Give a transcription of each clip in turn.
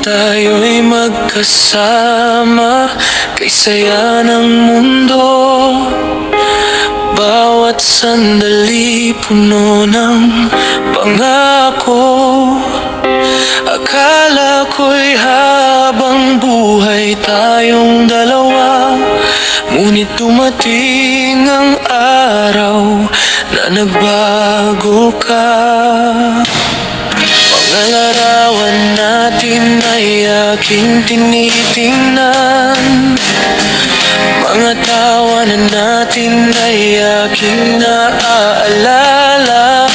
tayo'y magkasama, kay saya ng mundo. Bawat sandali puno ng pangako. Akala ko'y habang buhay tayong dalawa, ngunit dumating ang araw na nagbago ka. Mga larawan natin ay aking tinitingnan, mga tawanan natin ay aking naaalala.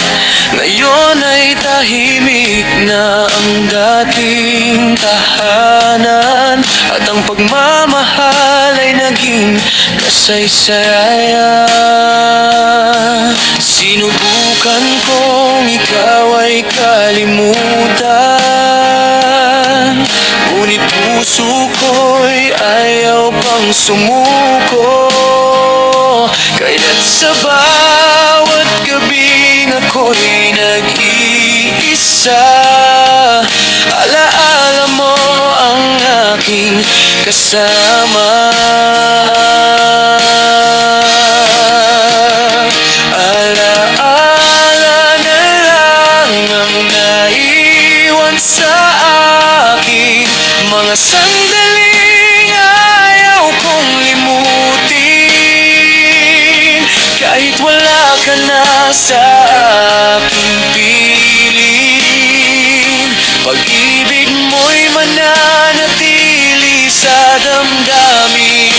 Ngayon ay tahimik na ang dating tahanan, at ang pagmamahal ay naging kasaysaya. Sinubukan kong ikaw ay kalimutan, ngunit puso ko'y ayaw pang sumuko. Kaya't sa bawat gabing ako'y nag-iisa, alaala mo ang aking kasama. Alaala na lang ang naiwan sa akin, mga sandaling ayaw kong limutin. Kahit wala ka na sa aking piling, pag-ibig mo'y mananatili sa damdamin.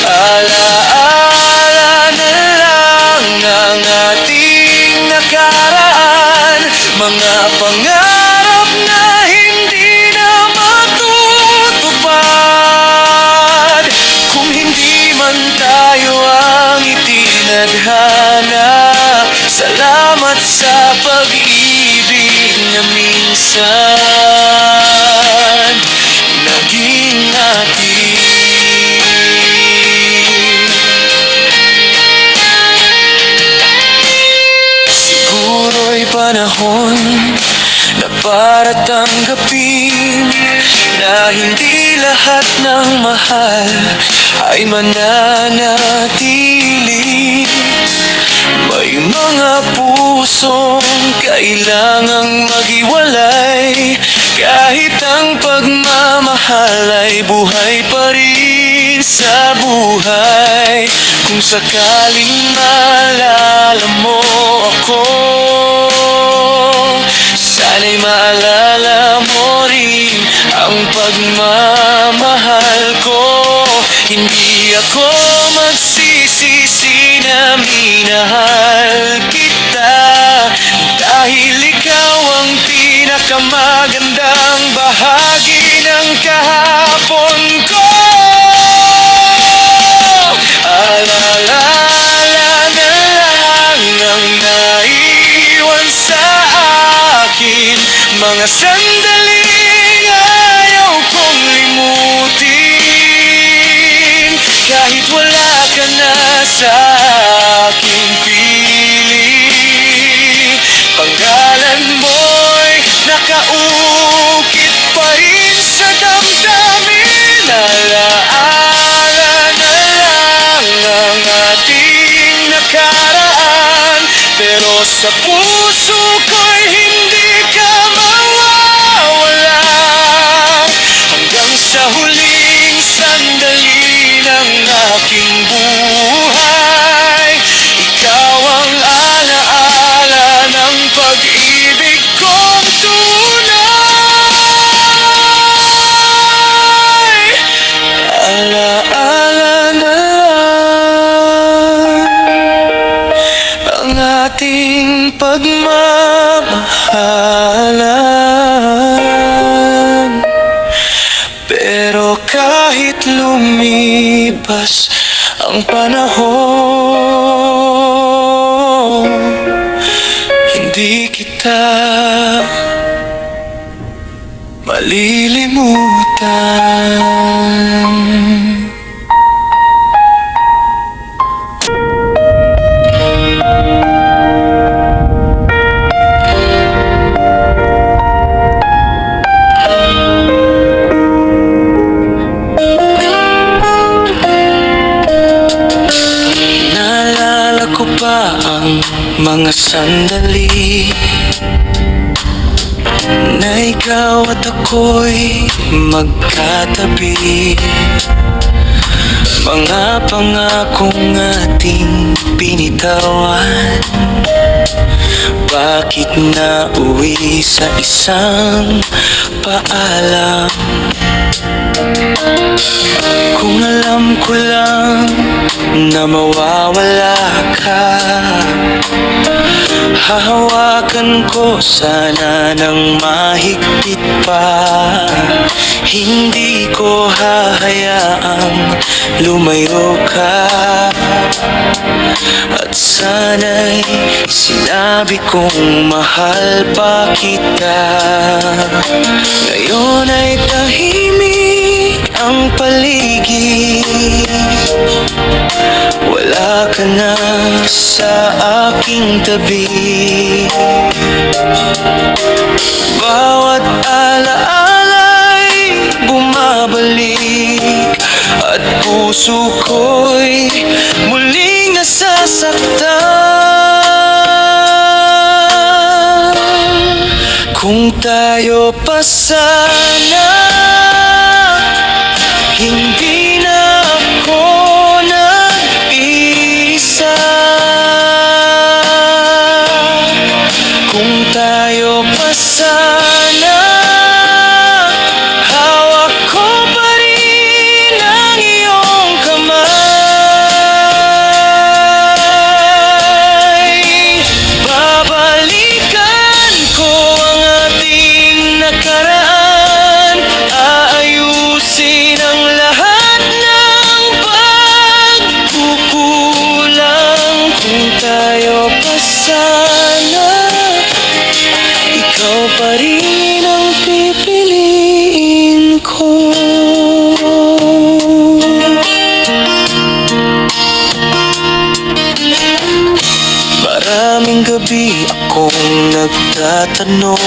Alaala na lang ang ating nakaraan, mga pangarap na hindi na matutupad. Kung hindi man tayo ang itinadhana, salamat sa pag-ibig na minsan naging atin. Siguro'y panahon na para tanggapin na hindi lahat ng mahal ay mananatili. May mga pusong kailangang maghiwalay, kahit ang pagmamahal ay buhay pa rin sa buhay. Kung sakaling maalala mo ako, sana'y maalala mo rin ang pagmamahal ko. Hindi ako magsisisi na minahal kita, dahil ikaw ang pinakamagandang bahagi ng kahapon ko. Alaala na lang ang naiwan sa akin, mga sandaling ayaw kong limutin. Kahit wala ka na sa aking piling, pangalan mo'y nakaukit pa rin sa damdamin. Alaala na lang ang ating nakaraan, pero sa puso ko'y hindi ka mawawala. Hanggang sa huling sandali ng aking buhay, ikaw ang alaala ng pag-ibig kong tunay. Alaala na lang ang ating pagmamahalan, pero kahit lumipas ang panahon, hindi kita malilimutan. sandali na ikaw at ako'y magkatabi. Mga pangakong ating binitawan, bakit nauwi sa isang paalam? Kung alam ko lang na mawawala ka, hahawakan ko sana ng mahigpit pa. Hindi ko hahayaang lumayo ka. At sana'y sinabi kong mahal pa kita. Ngayon ay tahimik ang paligid, wala ka na sa aking tabi. Bawat alaala'y bumabalik at puso ko'y muling nasasaktan. Kung tayo pa sana, hindi na ako nag-iisa. Kung tayo pa sana, hawak ko pa rin ang iyong kamay. Babalikan ko ang ating nakaraan, aayusin ang lahat ng pagkukulang. Kung tayo pa sana, ikaw pa rin ang pipiliin ko. Maraming gabi akong nagtatanong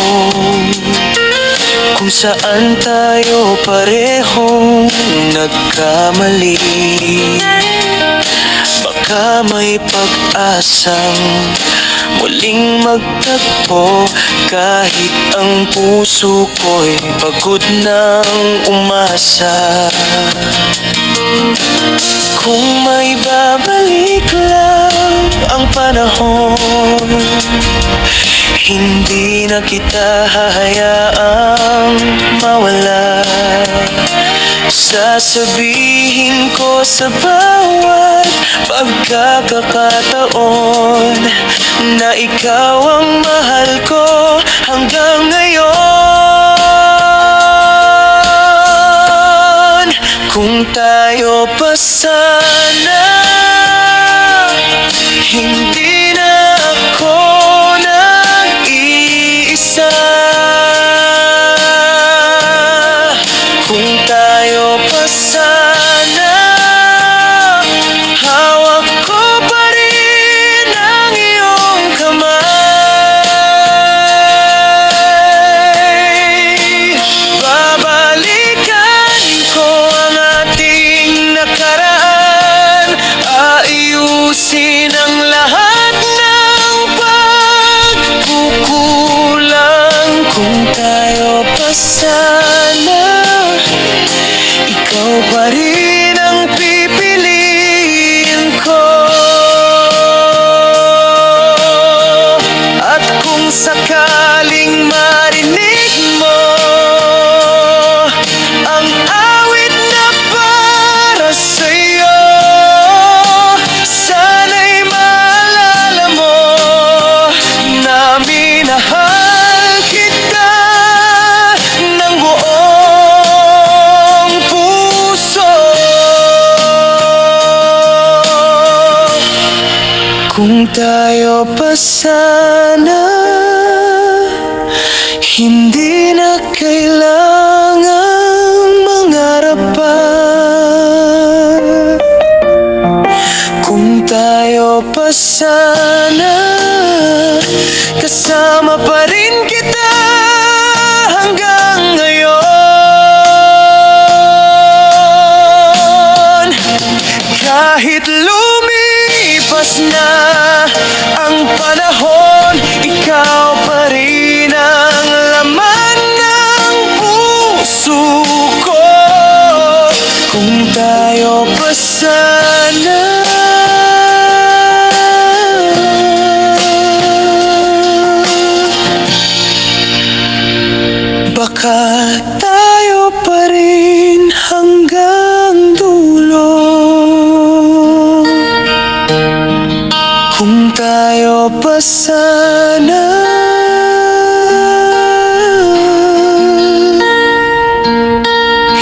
kung saan tayo parehong nagkamali. Baka may pag-asang muling magtagpo, kahit ang puso ko'y pagod ng umasa. Kung may babalik lang ang panahon, hindi na kita hahayaang mawala. Sasabihin ko sa bawat pagkakataon na ikaw ang mahal ko hanggang ngayon. Kung tayo pa sana, hindi na ako nag-iisa. Kung tayo pa sana, hawak ko pa rin ang iyong kamay. Babalikan ko ang ating nakaraan, aayusin ang lahat ng pagkukulang. Kung tayo pa sana, ikaw pa rin ang pipiliin ko. At kung sakaling marinig mo ang awit na para sa'yo, sana'y maalala mo na minahal kita ng buong puso. Kung tayo pa sana, hindi na kailangang mangarap pa. Kung tayo pa sana, kasama pa rin kita hanggang ngayon. Kahit lumipas na ang panahon, baka tayo pa rin hanggang dulo. Kung tayo pa sana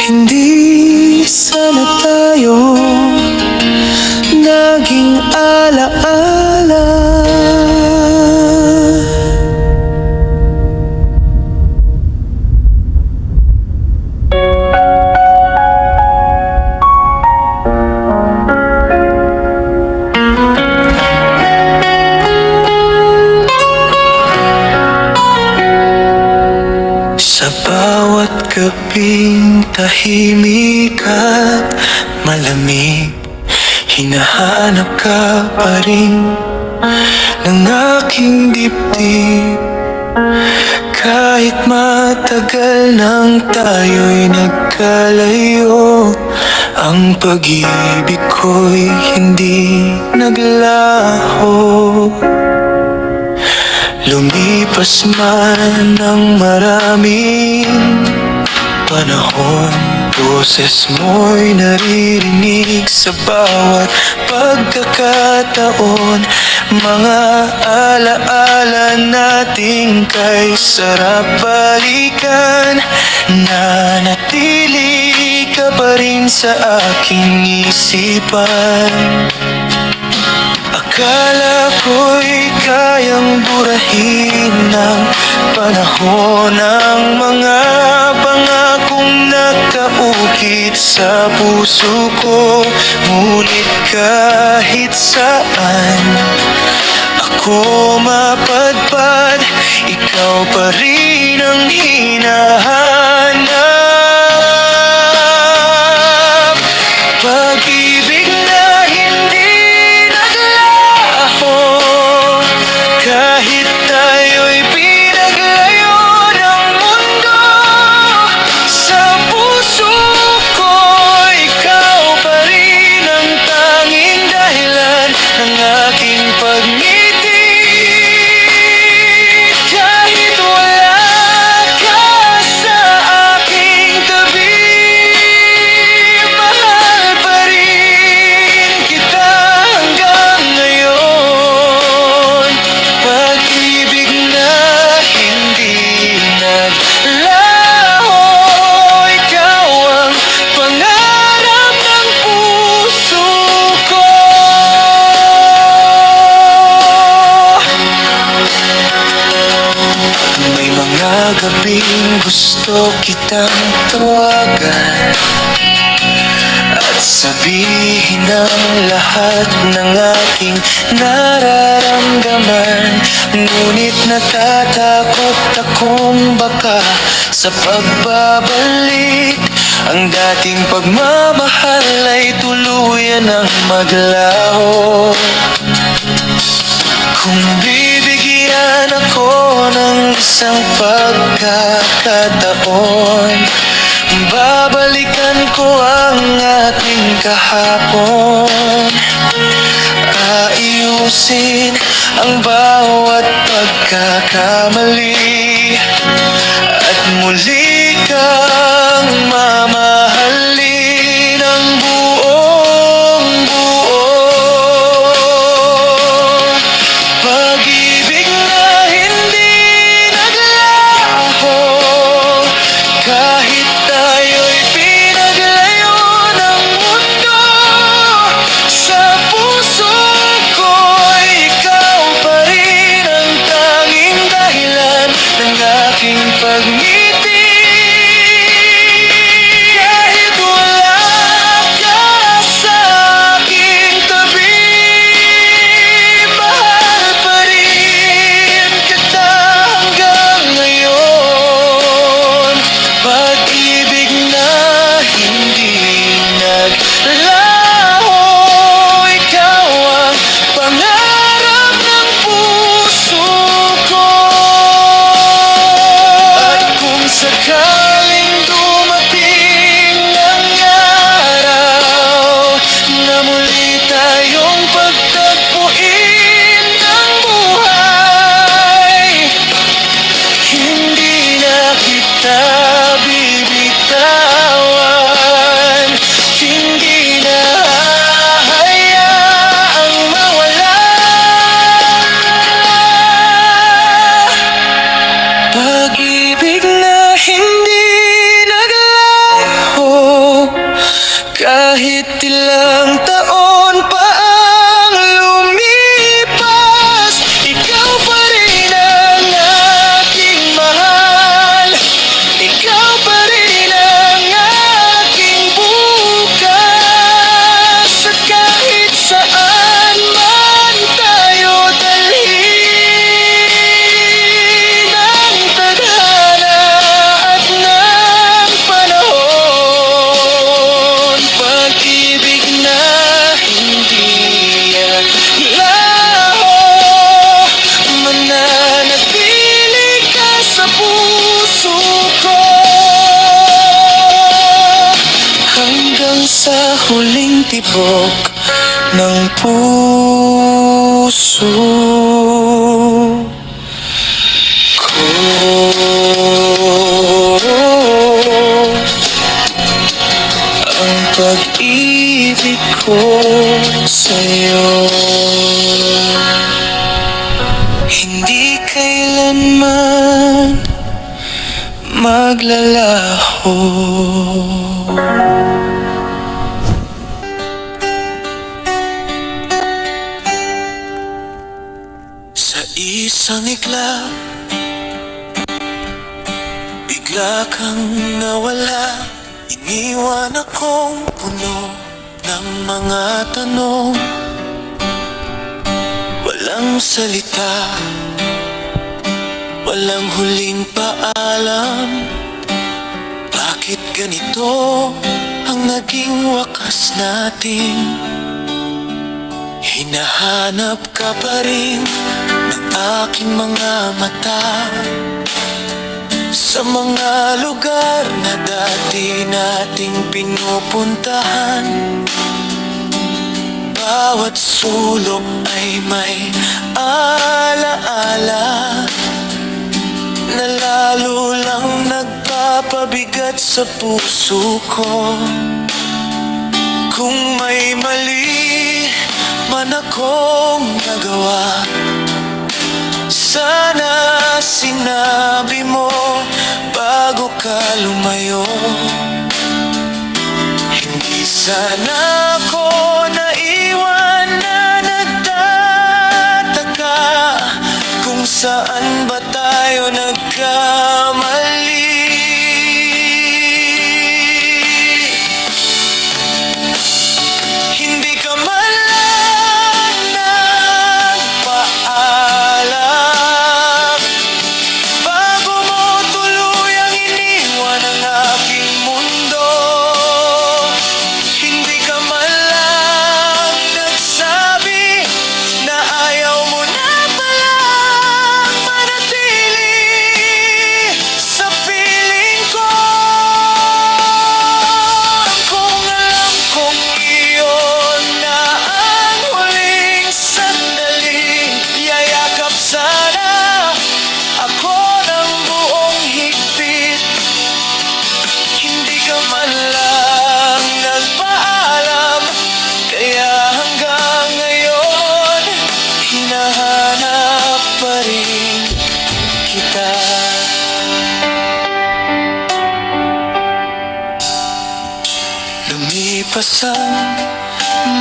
hindi sana tayo naging alaala. Sa bawat gabing tahimik at malamig, hinahanap ka pa rin ng aking dibdib. Kahit matagal nang tayo'y nagkalayo, ang pag-ibig ko'y hindi naglaho. Lumipas man ng maraming panahon, boses mo'y naririnig sa bawat pagkakataon. Mga alaala nating kay sarap balikan, nanatili ka pa rin sa aking isipan. Akala ko'y kayang burahin ng panahon ang mga pangakong nakaukit sa puso ko. Ngunit kahit saan ako mapadpad, ikaw pa rin ang hinahanap. Pag-ibig na hindi naglaho, kahit tayo'y pinaglayo ng mundo. Sa puso ko, ikaw pa rin ang tanging dahilan ng aking pagngiti. Kahit wala ka sa aking tabi, mahal pa rin kita hanggang ngayon. Pag-ibig na hindi naglaho, ikaw ang pangarap ng puso ko. May mga gabing gusto kitang tawagan at sabihin ang lahat ng aking nararamdaman. Ngunit natatakot akong baka sa pagbabalik ang dating pagmamahal ay tuluyan ng maglaho. Kung bibigyan ako ng isang pagkakataon, babalikan ko ang ating kahapon. Ayusin ang bawat pagkakamali at muli kang mamahalin ng buong buo. Pag-ibig na hindi naglaho, kahit tayo'y pinaglayo ng mundo. Sa puso ko, ikaw pa rin ang tanging dahilan huling tibok ng puso ko. Ang pag-ibig ko sa'yo hindi kailanman maglalaho. Sa isang iglap, bigla kang nawala. Iniwan akong puno ng mga tanong. Walang salita, walang huling paalam. Bakit ganito ang naging wakas natin? Hinahanap ka pa rin ng aking mga mata sa mga lugar na dati nating pinupuntahan. Bawat sulok ay may alaala na lalo lang nagpapabigat sa puso ko. Kung may mali man akong nagawa, sana sinabi mo bago ka lumayo. Hindi sana ako naiwan na nagtataka kung saan ba tayo nagkamali. Hindi ka man lang nagpaalam bago mo tuluyang iniwan ang aking mundo. Hindi ka man lang nagsabi na ayaw mo na palang manatili sa piling ko. Kung alam kong iyon na ang huling sandaling, yayakap sana ako ng buong higpit. Hindi ka man lang nagpaalam, kaya hanggang ngayon hinahanap pa rin kita. Lumipas ang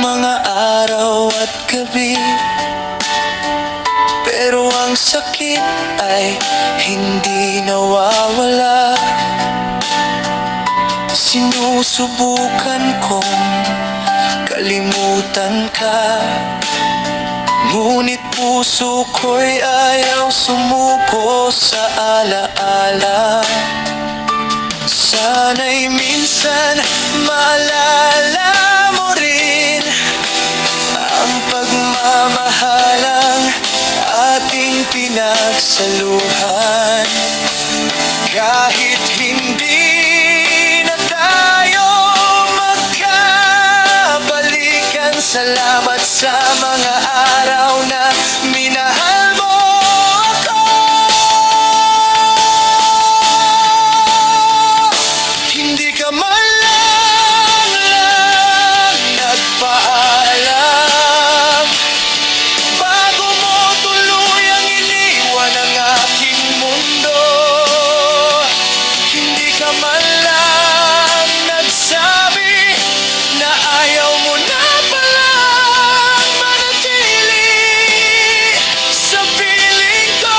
mga araw at gabi, pero ang sakit ay hindi nawawala. Sinusubukan kong kalimutan ka, ngunit puso ko'y ayaw sumuko sa alaala. Sana'y minsan maalala mo rin ang pagmamahalang ating pinagsaluhan. Kahit hindi na tayo magkabalikan, salamat sa mga araw na minahal mo ako. Hindi ka man lang nagpaalam bago mo tuluyang iniwan ang aking mundo. Hindi ka man lang nagsabi na ayaw mo na palang manatili sa piling ko.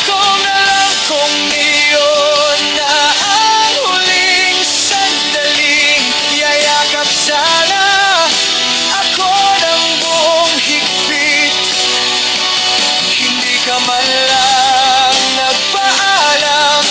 Kung alam kong iyon na ang huling sandaling, yayakap sana ako ng buong higpit. Hindi ka man lang nagpaalam,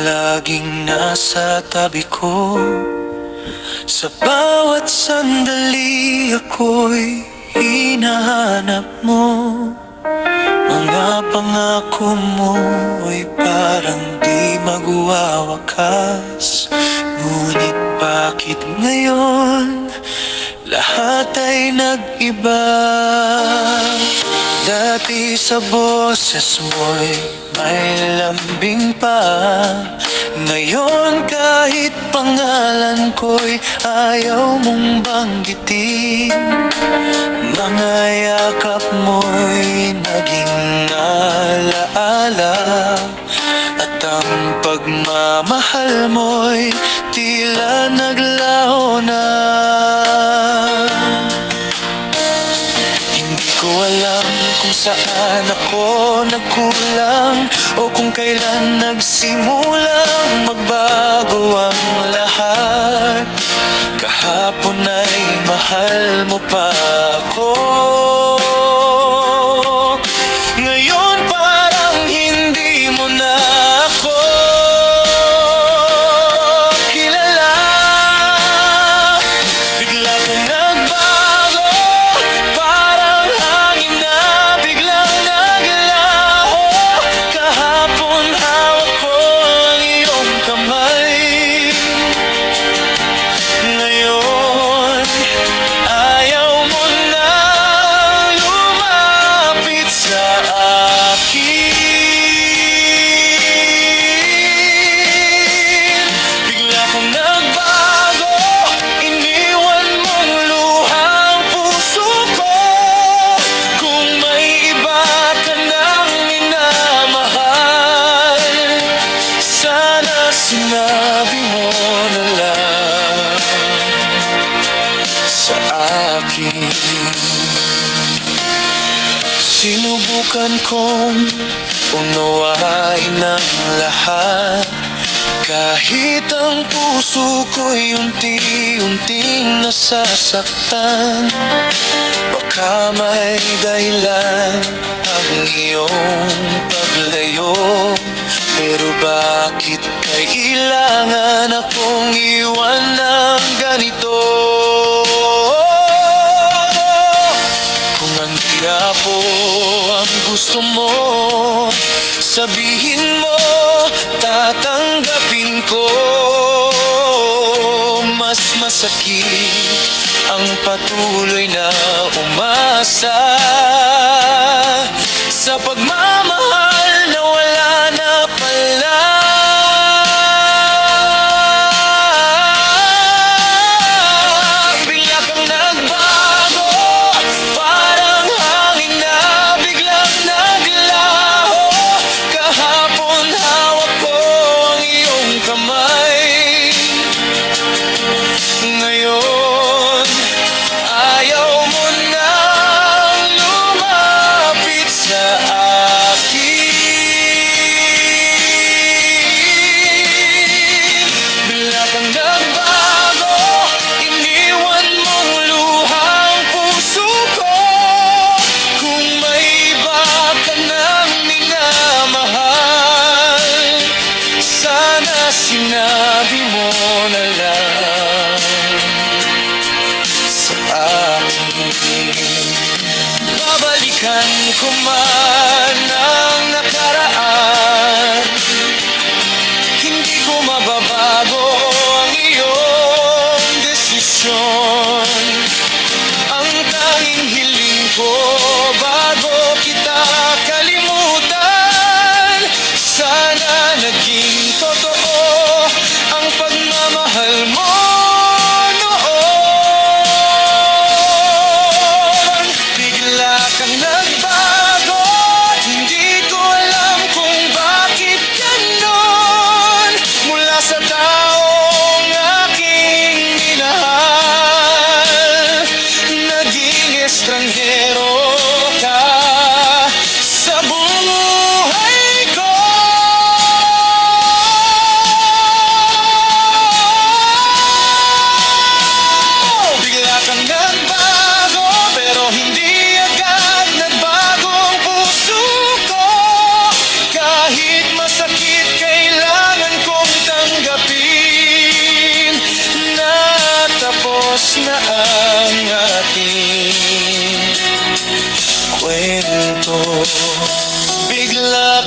laging nasa tabi ko. Sa bawat sandali ako'y hinahanap mo. Mga pangako mo'y parang di magwawakas. Ngunit bakit ngayon lahat ay nag-iba? Dati sa boses mo'y may lambing pa. Ngayon kahit pangalan ko'y ayaw mong banggitin. Mga yakap mo'y naging alaala, at ang pagmamahal mo'y tila naglaho na. Hindi ko alam kung saan ako nagkulang, o kung kailan nagsimulang magbago ang lahat. Kahapon ay mahal mo pa ako, ngayon parang hindi mo na ako kilala. Bigla kang nagbago, parang hangin na biglang naglaho. Kahapon hawak ko ang iyong kamay, ngayon ayaw mo na lumapit sa akin. Bigla kang nagbago, iniwan mong luha ang puso ko. Kung may iba ka nang minamahal, sana sinabi mo na lang sa akin. Sinubukan kong unawain ang lahat, kahit ang puso ko'y unti-unting nasasaktan. Baka may dahilan ang iyong paglayo, pero bakit kailangan akong iwan ng ganito? Kung ang po ang gusto mo, sabihin mo, tatanggapin ko. Mas masakit ang patuloy na umasa sa pagmamahal na wala na pala. Bigla kang nagbago, parang hangin na biglang naglaho. Kahapon hawak ko ang iyong kamay, ngayon ayaw mo nang lumapit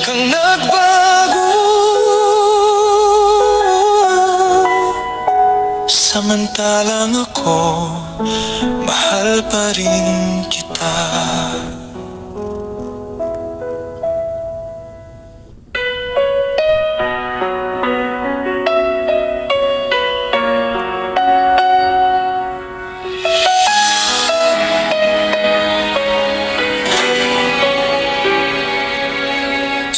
kang nagbago, samantalang ako mahal pa rin kita.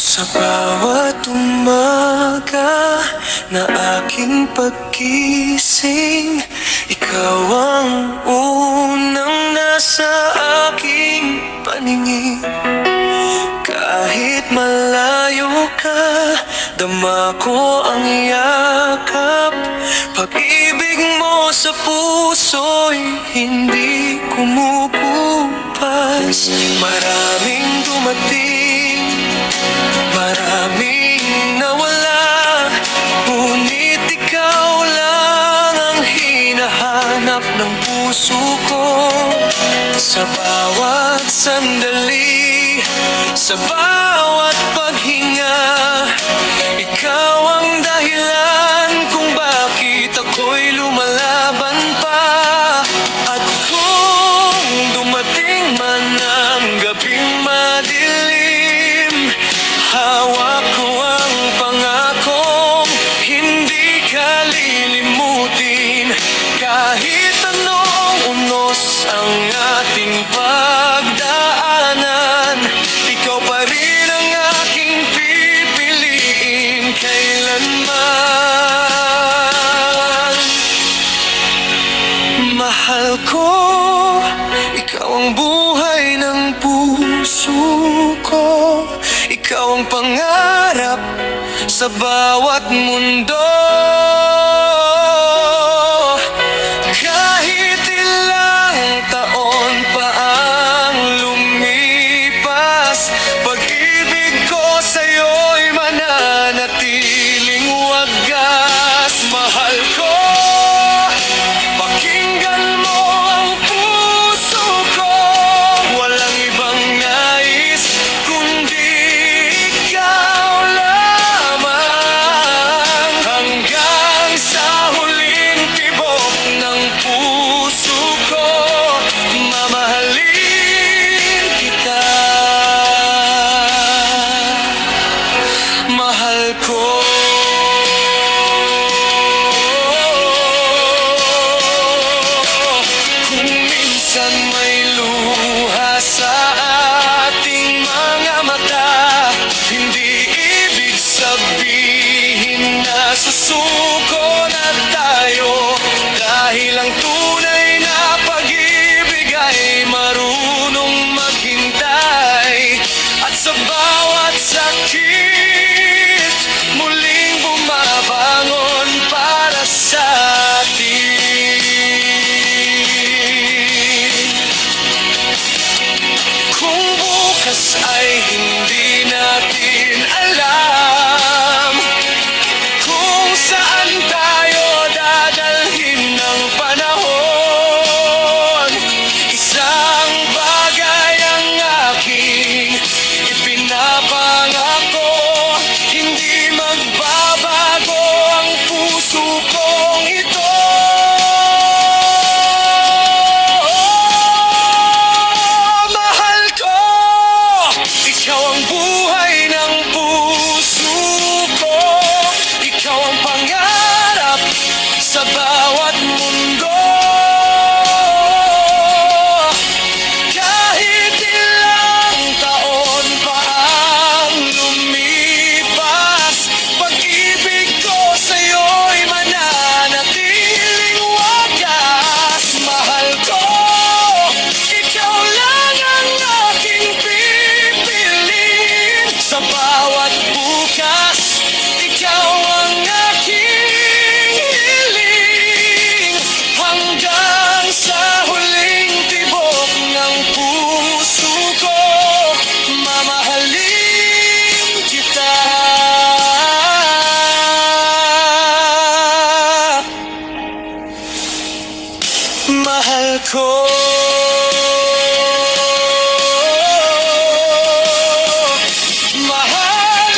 Sa bawat umaga na aking paggising, ikaw ang unang nasa aking paningin. Kahit malayo ka, dama ko ang yakap. Pag-ibig mo sa puso'y hindi kumukupas. Maraming dumating, maraming nawala, ngunit ikaw lang ang hinahanap ng puso ko. Sa bawat sandali, sa bawat paghinga, ikaw ang dahilan kung bakit ako'y lumalaban pa. At kung dumating man ang gabing madilim, hawak ko ang pangakong hindi ka lilimutin. Kahit anong unos ang ating pagdaanan, ikaw pa rin ang aking pipiliin kailanman. Mahal ko, ikaw ang buhay ng puso ko. Ikaw ang pangarap sa bawat mundo. Kahit ilang taon pa ang lumipas, pag-ibig ko sa'yo'y mananatiling wagas. Mahal ko, pakinggan mo ang puso ko. Walang ibang nais kundi ikaw lamang. Hanggang sa huling tibok ng puso ko, mamahalin kita. Mahal ko. Kung minsan may luha sa ating mga mata, hindi ibig sabihin na susuko na tayo. Dahil ang tunay na pag-ibig ay marunong maghintay. At sa bawat sakit, muling bumabangon para sa atin. Kung bukas ay hindi natin alam kung saan tayo dadalhin ng panahon, isang bagay ang aking ipinapangako: hindi magbabago ang puso kong ito. Mahal ko, ikaw ang buhay ng puso ko. Ikaw ang pangarap sa bawat mundo. Kahit ilang taon pa ang lumipas, pag-ibig ko sa'yo'y mananatiling wagas. Mahal ko, ikaw lang ang aking pipiliin. Sa bawat bukas, ikaw ang aking hiling. Hanggang sa huling tibok ng puso ko, mamahalin kita. Mahal ko. Mahal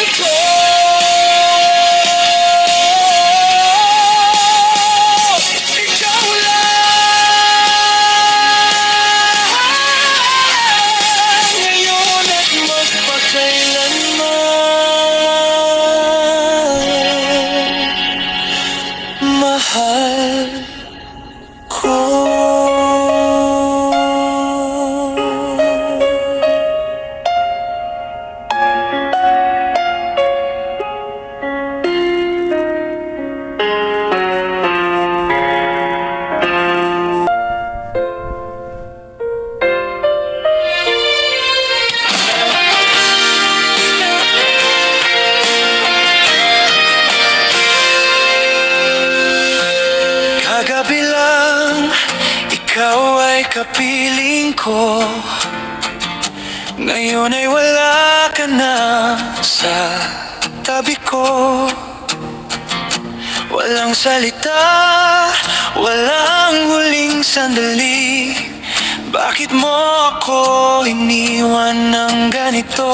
kapiling ko. Ngayon ay wala ka na sa tabi ko. Walang salita, walang huling sandali. Bakit mo ako iniwan ng ganito?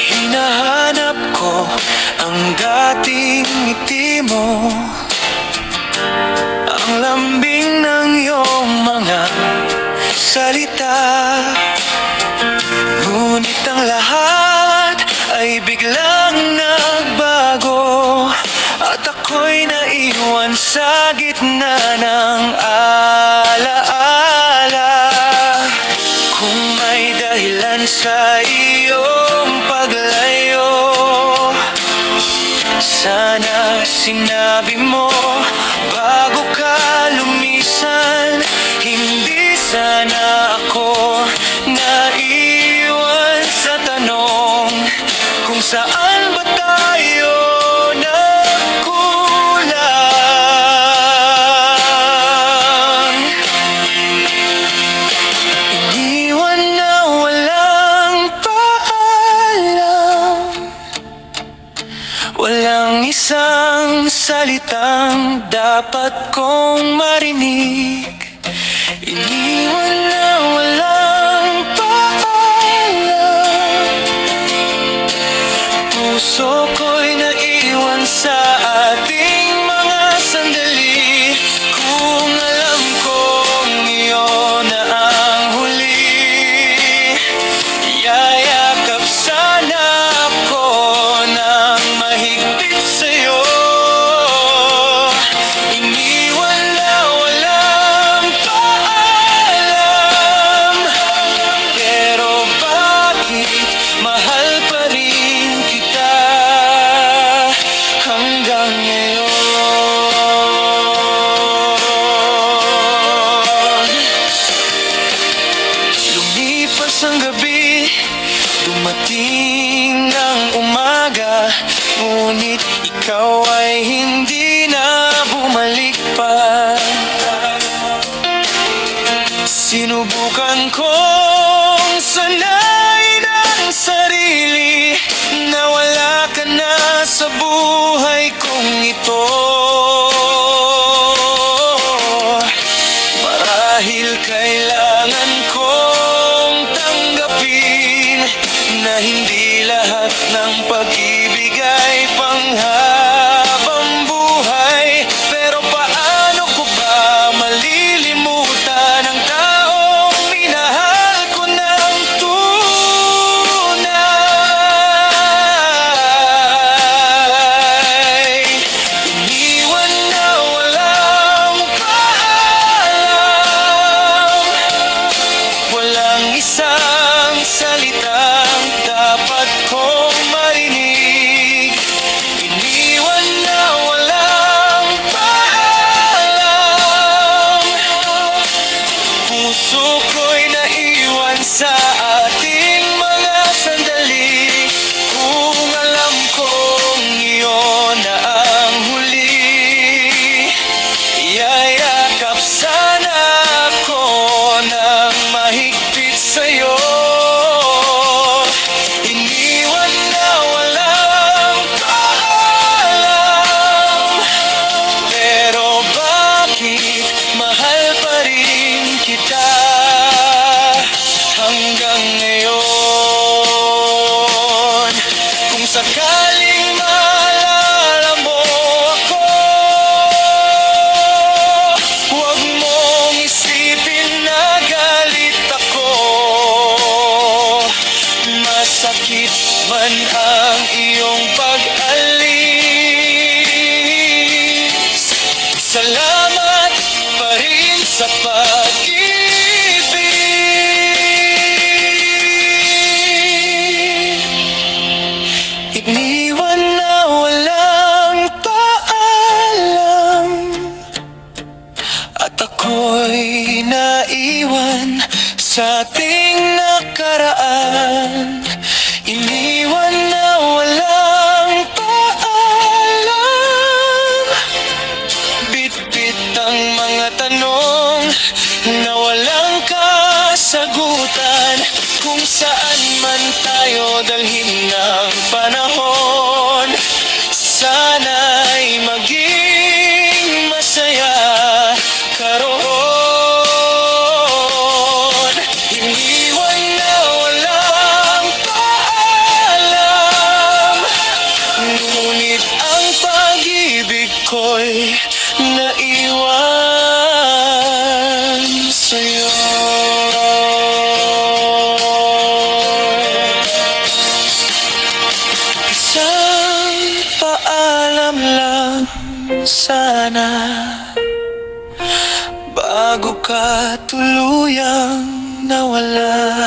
Hinahanap ko ang dating ngiti mo, ang lambing ng iyong mga salita. Ngunit ang lahat ay biglang nagbago, at ako'y naiwan sa gitna ng alaala. Kung may dahilan sa iyong paglayo, sana sinabi mo bago ka lumisan. Hindi sana ako naiwan sa tanong kung saan ba tayo nagkulang. Iniwan na walang paalam, walang isang salitang dapat kong marinig. Iniwan na walang paalam, puso ko'y naiwan sa ating mga sandali. Kung alam kong iyon na ang huli, yayakap sana ako ng mahigpit sa'yo. Iniwan na walang paalam, pero bakit mahal pa rin kita hanggang ngayon? Lumipas ang gabi, dumating ang umaga, ngunit ikaw ay hindi na bumalik pa. Sinubukan kong sanayin ang sarili na wala ka na sa buhay kong ito. Marahil kailangan kong tanggapin na hindi lahat ng pag-ibig ay panghabang buhay. Pero paano ko ba malilimutan ang taong minahal ko ng tunay? Iniwan na walang paalam, walang isang salitang dapat kong marinig. Iniwan na walang paalam, puso ko'y naiwan sa ating mga sandali. Kung alam kong iyon na ang huli, yayakap sana ako ng mahigpit sa'yo. Iniwan na walang paalam, pero bakit mahal pa rin kita hanggang ngayon? Kung sakaling maalala mo ako, huwag mong isipin na galit ako. Masakit man ang iyong pag-alis, salamat pa rin sa pag-ibig. Iniwan na walang paalam, at ako'y naiwan sa ating nakaraan. Iniwan na walang man tayo dalhin ng panahon, sana'y maging masaya ka roon. Iniwan na walang paalam, ngunit ang pag-ibig ko'y naiwan sa'yo. Isang paalam lang sana bago ka tuluyang nawala.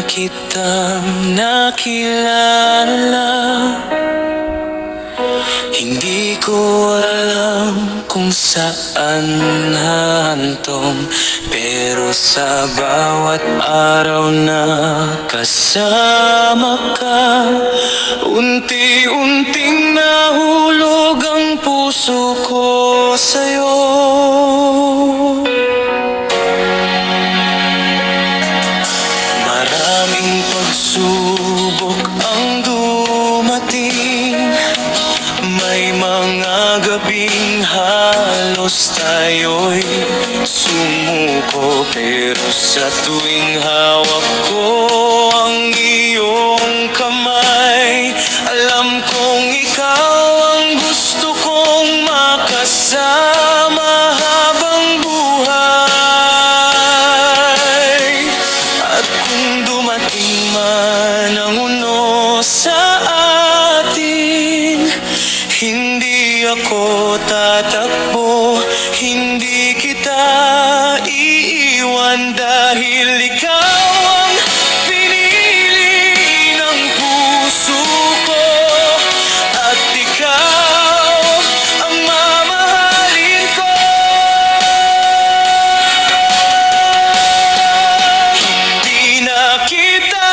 Kitang nakilala, hindi ko alam kung saan hahantong, pero sa bawat araw na kasama ka, unti-unting nahulog ang puso ko sa'yo. Maraming pagsubok ang dumating, may mga gabing halos tayo'y sumuko, pero sa tuwing hawak ko ang iyong kamay, alam kong ikaw ang gusto kong makasama habang buhay. At kung dumating man ang uno sa atin, hindi ako tatakbo, hindi kita iiwan, dahil ikaw ang pinili ng puso ko, at ikaw ang mamahalin ko. Hindi na kita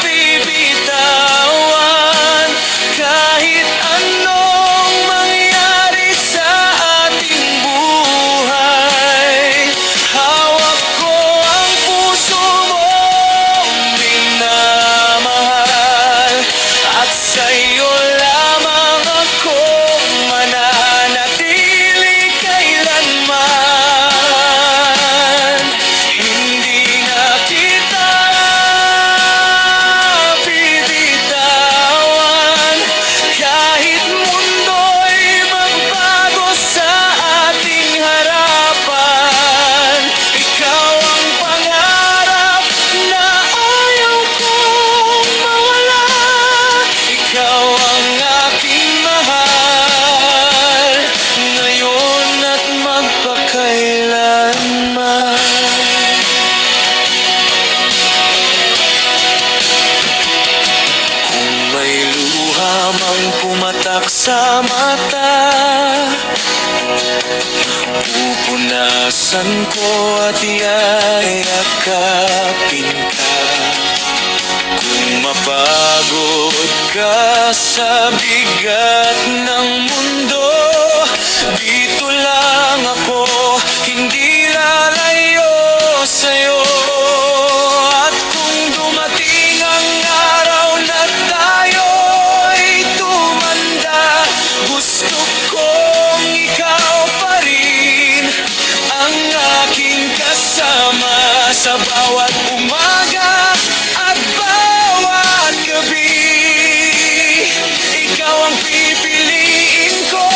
bibitawan kahit anong mangyari sa ating buhay. Hawak ko ang puso mong minamahal, at sa'yo lamang ako mananatili kailanman. Hindi na kita bibitawan kahit mundo'y magbago sa ating harapan. Ikaw ang pangarap na ayaw kong mawala, ikaw ang aking mahal, ngayon at magpakailanman. Kung may luha mang pumatak sa mata, pupunasan ko at yayakapin ka. Kung mapagod ka sa bigat ng mundo, dito lang ako, hindi lalayo sa'yo. At kung dumating ang araw na tayo'y tumanda, gusto kong ikaw pa rin ang aking kasama sa bawat umaga at bawat gabi. Ikaw ang pipiliin ko,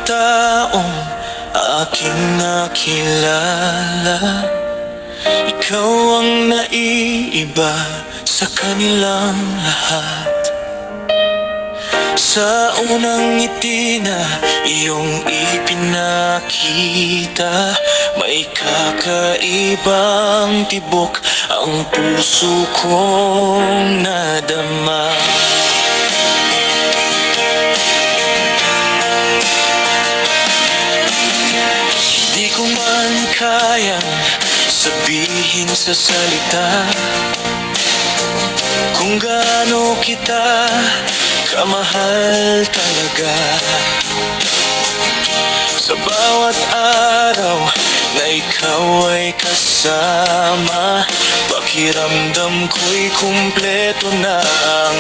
taong aking nakilala, ikaw ang naiiba sa kanilang lahat. Sa unang ngiti na iyong ipinakita, may kakaibang tibok ang puso kong nadama. Di ko man kayang sabihin sa salita kung gaano kita kamahal talaga. Sa bawat araw na ikaw ay kasama, pakiramdam ko'y kumpleto na ang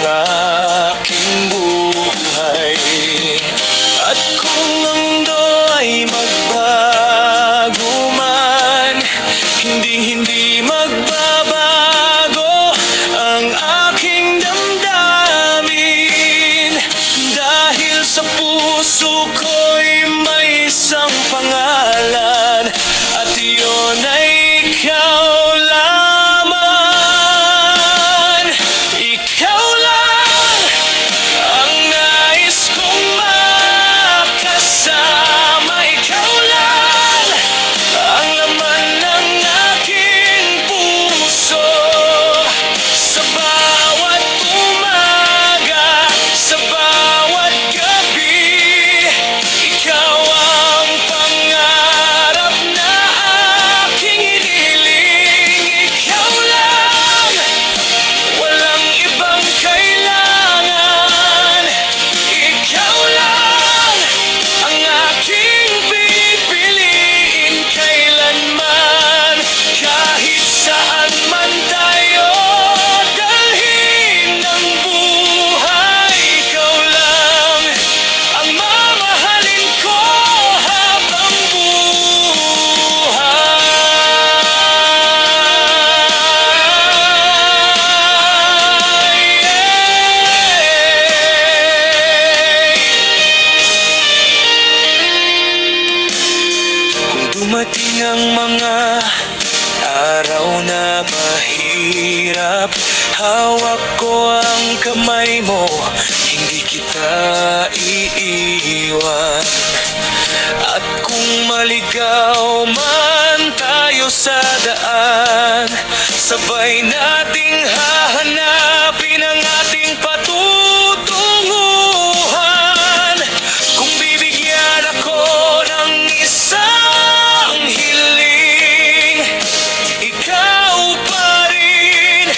aking buhay. At kung ang mundo ay magbago man, hindi magbabago ang aking damdamin. Dahil sa puso ko'y may isang pangalan, at iyon ay ikaw lamang. Ikaw lang ang nais kong makasama. Ikaw lang ang laman ng aking puso. Sa bawat umaga, sa bawat gabi, ikaw ang pangarap na aking hiniling. Ikaw lang, walang ibang kailangan. Ikaw lang ang aking pipiliin kailanman. Kahit saan man tayo dalhin ng buhay, ikaw lang ang mamahalin ko habang buhay. Kung dumating ang mga araw na mahirap, hawak ko ang kamay mo, hindi kita iiwan. At kung maligaw man tayo sa daan, sabay nating hahanapin ang ating patutunguhan. Kung bibigyan ako ng isang hiling, ikaw pa rin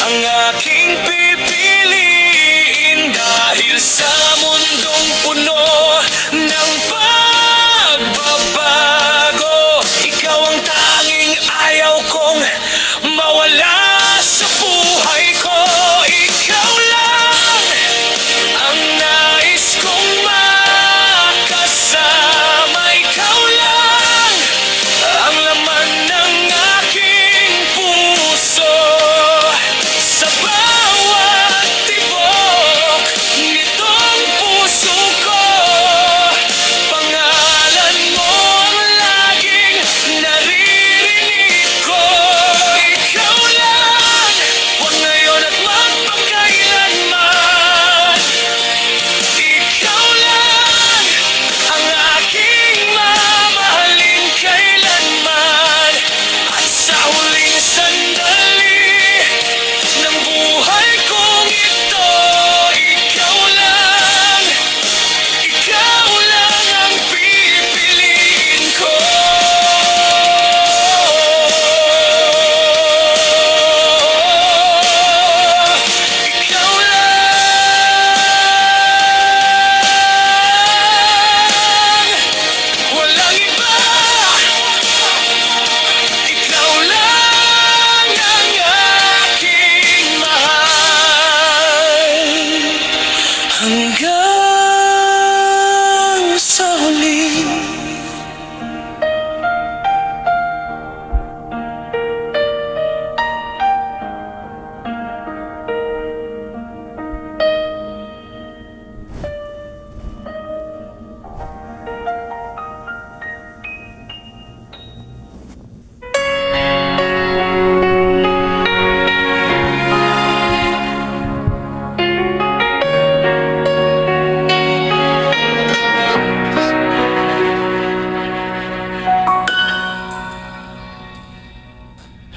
ang aking pipiliin. Dahil sa mundong puno ng pagbabago, ikaw ang tanging ayaw kong mawala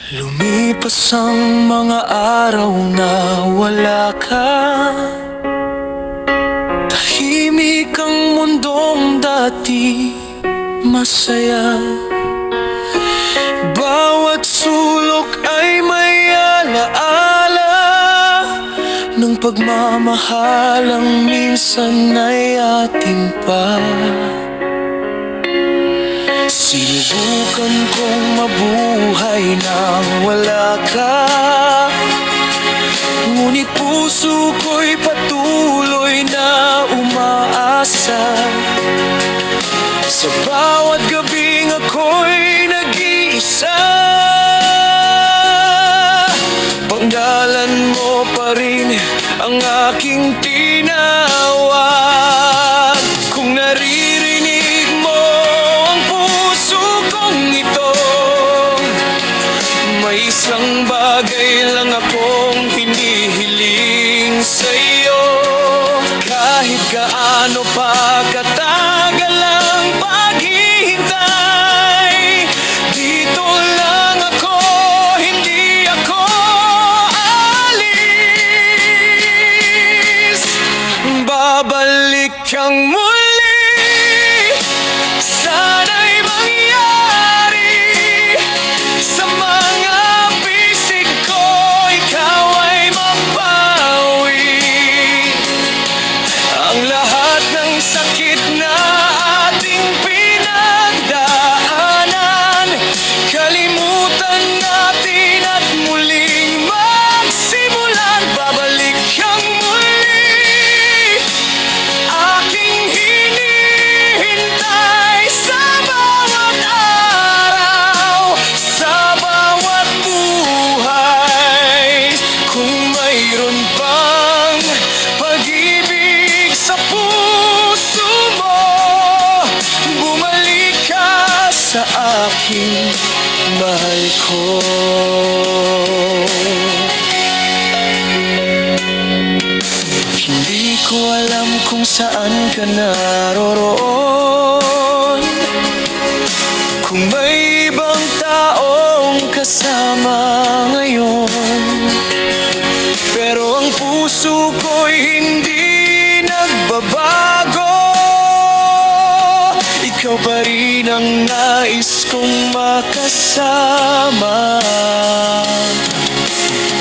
Lumipas ang mga araw na wala ka. Tahimik ang mundong dati masaya. Bawat sulok ay may alaala ng pagmamahalang minsan ay atin pa. Sinubukan kong mabuhay nang wala ka, ngunit puso ko'y patuloy na umaasa. Sa bawat gabing ako'y nag-iisa, panggalan mo pa rin ang aking tinawag. Kung naririnig mo ang puso kong ito, may isang bagay lang akong hinihiling sa'yo. Kahit gaano pa katagal ang paghihintay, dito lang ako, hindi ako aalis. Babalik kang muli, sana'y mangyari. Sa mga bisig ko, ikaw ay mapawi. Ang lahat ng sakit na ating pinagdaanan, kalimutan natin at muling magsimulan. Babalik kang muli, aking hinihintay sa bawat araw, sa bawat buhay. Kung mayroon pang pag-ibig sa puso mo, bumalik ka sa aking mahal ko. Hindi ko alam kung saan ka naroroon, kung may ibang taong kasama ngayon, pero ang puso ko'y hindi nagbabago. Ikaw pa rin ang nais kong makasama.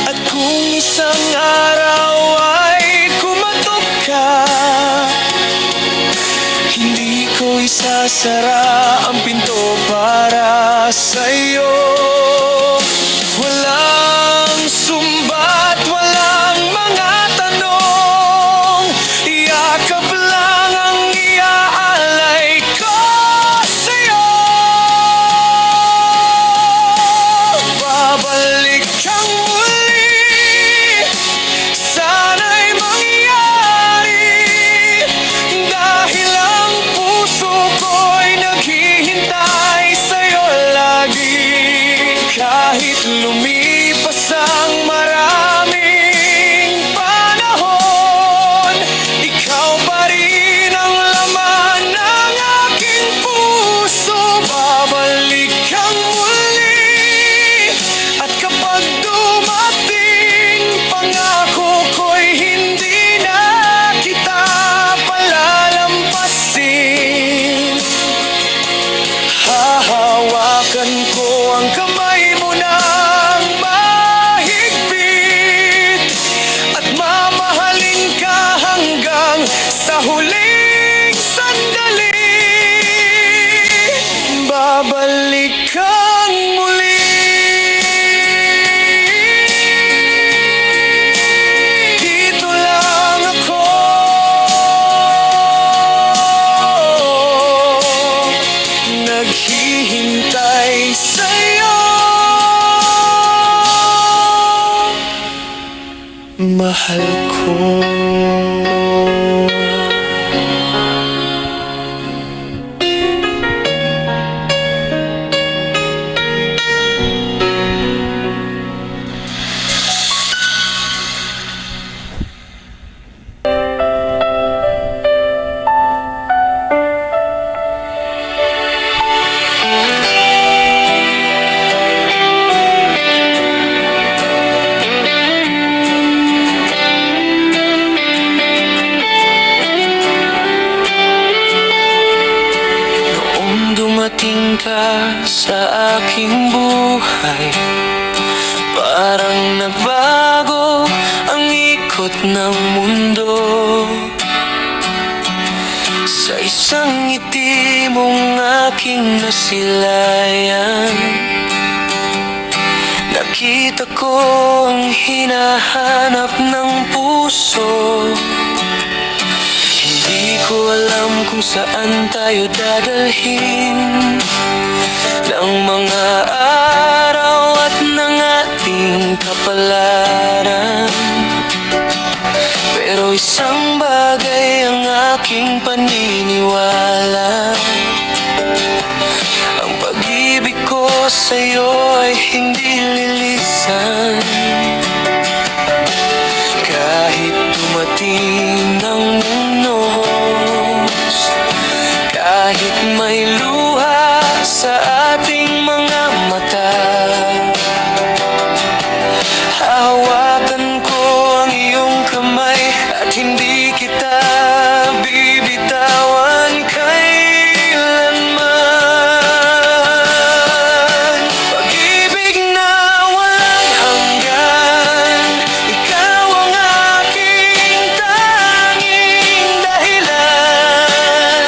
At kung isang araw ay kumatok ka, hindi ko isasara ang pinto para sa'yo. Walang sumbat, walang mga tanong, yakap lang ang iaalay ko sa'yo. Babalik kang muli, sana'y mangyari, dahil ang puso ko'y naghihintay sa'yo lagi. Kahit lumipas ang maraming panahon, ikaw pa rin ang laman ng aking puso. Babalik kang muli, at kapag dumating, pangako ko'y hindi na kita palalampasin. Hahawakan ko ang kamay mo ng mahigpit, at mamahalin ka hanggang sa huling sandali. Babalik kang muli, dito lang ako, naghihintay sa'yo, mahal ko. ikot ng mundo. Sa isang ngiti mong aking nasilayan, nakita ko ang hinahanap ng puso. Hindi ko alam kung saan tayo dadalhin ng mga araw at ng ating kapalaran. Pero isang bagay ang aking paniniwala: ang pag-ibig ko sa'yo ay hindi lilisan. Kahit dumating ang unos, kahit may luha sa ating mga mata, hahawakan ko ang iyong kamay at hindi kita bibitawan kailanman. Pag-ibig na walang hanggan, ikaw ang aking tanging dahilan.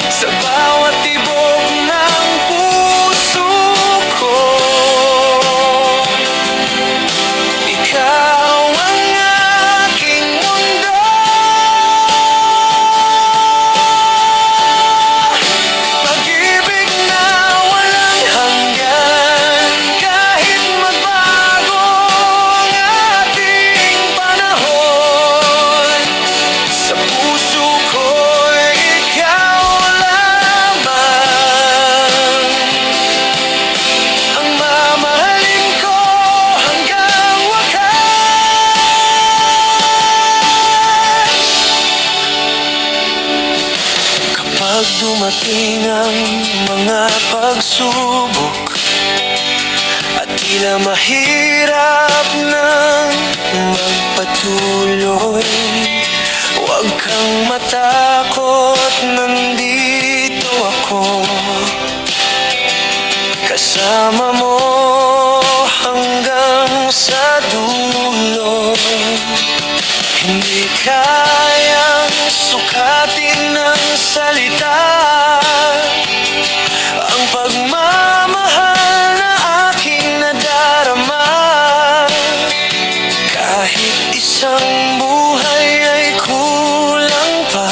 Sa bawat tibok ng puso ko, ikaw ang aking mundo. Pag-ibig na walang hanggan, kahit magbago ang ating panahon. Sa puso ko'y ikaw lamang ang mamahalin ko hanggang wakas. Kapag dumating ang mga pagsubok at tila mahirap nang magpatuloy, huwag kang matakot, nandito ako. Kasama mo hanggang sa dulo. Hindi kayang sukatin ng salita ang pagmamahal na aking nadarama. Kahit isang buhay ay kulang pa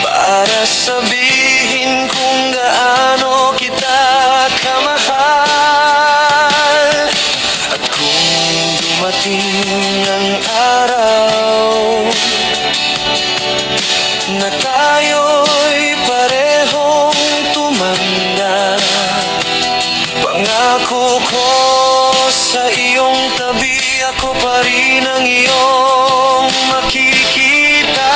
para sabihin kung gaano kita kamahal. At kung dumating ang araw na tayo'y parehong tumanda, pangako ko sa iyong tabi, ako pa rin ang iyong makikita.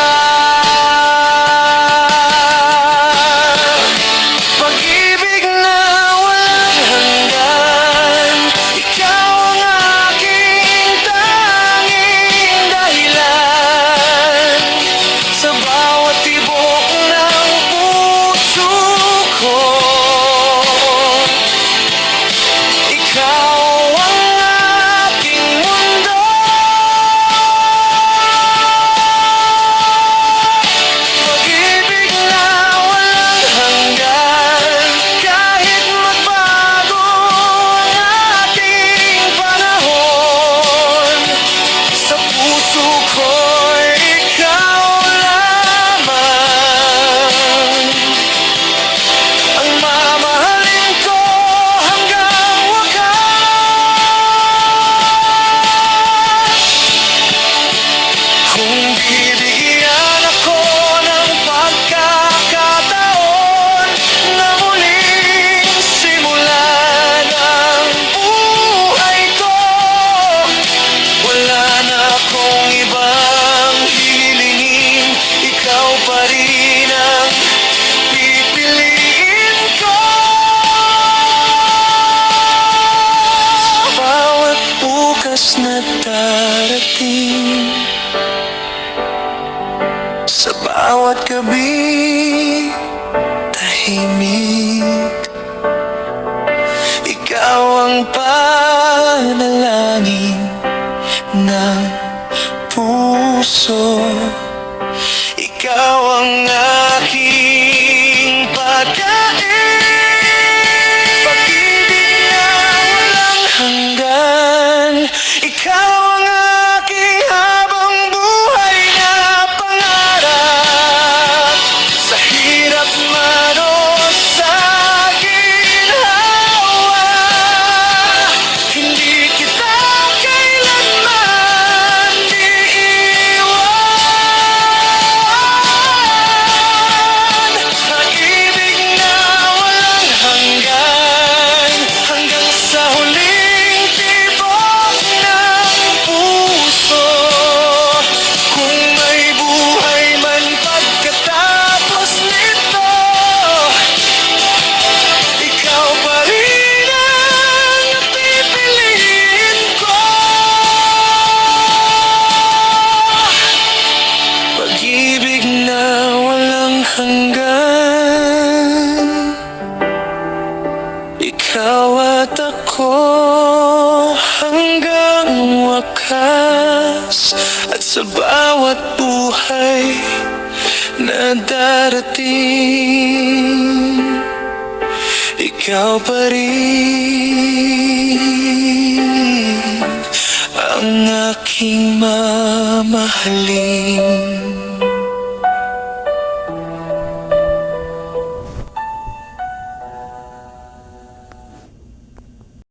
Pag-ibig na walang hanggan, ikaw ang aking tanging dahilan. Sa bawat tibok ng puso ko, ikaw ang aking mundo. Pag-ibig na walang hanggan, kahit magbago ang ating panahon. Sa puso ko'y ikaw lamang ang mamahalin ko hanggang wakas. Kung bibigyan ako ng pagkakataon na muling simulan ang buhay ko, wala na akong ibang hihilingin, ikaw pa rin ang pipiliin ko. Bawat bukas na darating, sa bawat gabi tahimik, ikaw ang panalangin ng puso. Ikaw ang aking pagkain, pag-ibig na walang hanggan. Ikaw ang aking habang buhay na pangarap. Sa hirap man o sa ginhawa, hindi kita kailanman iiwan. Pag-ibig na walang hanggan, hanggang sa huling tibok ng puso. Kung may buhay man pagkatapos nito, ikaw pa rin ang pipiliin ko. Pag-ibig na walang hanggan, ikaw at ako hanggang wakas. At sa bawat buhay na darating, ikaw pa rin ang aking mamahalin.